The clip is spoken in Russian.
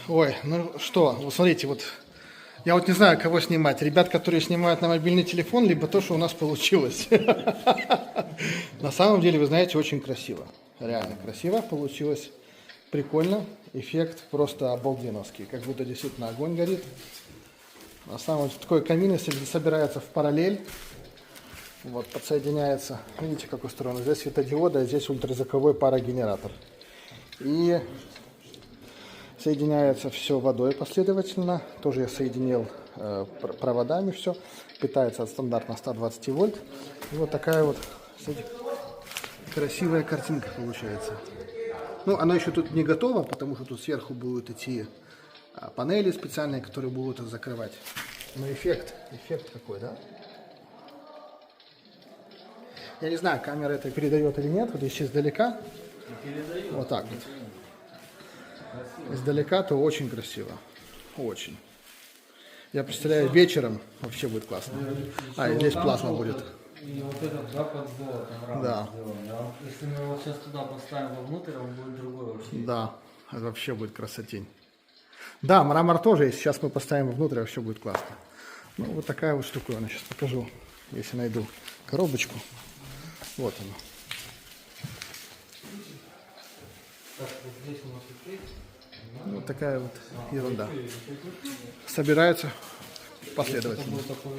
Ой, ну что, вот смотрите, вот я вот не знаю, кого снимать. Ребят, которые снимают на мобильный телефон, либо то, что у нас получилось. На самом деле, вы знаете, очень красиво. Реально красиво получилось. Прикольно. Эффект просто обалденовский. Как будто действительно огонь горит. На самом деле, такой камин, если собирается в параллель. Вот, подсоединяется. Видите, как устроено. Здесь светодиоды, а здесь ультразвуковой парогенератор. И соединяется все водой последовательно. Тоже я соединил проводами все. Питается от стандартно 120 вольт. И вот такая вот, кстати, красивая картинка получается. Ну, она еще тут не готова, потому что тут сверху будут идти панели специальные, которые будут их закрывать. Но эффект какой, да? Я не знаю, камера это передает или нет. Вот если издалека. Вот так вот. Издалека то очень красиво. Очень. Я представляю, вечером вообще будет классно. А, и здесь плазма будет. И вот этот, да, под золотом раму Да. сделан. А вот если мы его сейчас туда поставим вовнутрь, он будет другой вообще. Да, это вообще будет красотень. Да, мрамор тоже, если сейчас мы поставим внутрь, вообще будет классно. Ну, вот такая вот штуковина. Сейчас покажу, если найду коробочку. Вот она. Так, вот здесь у нас эффект. Вот такая вот ерунда. Собирается последовательно. Будет такой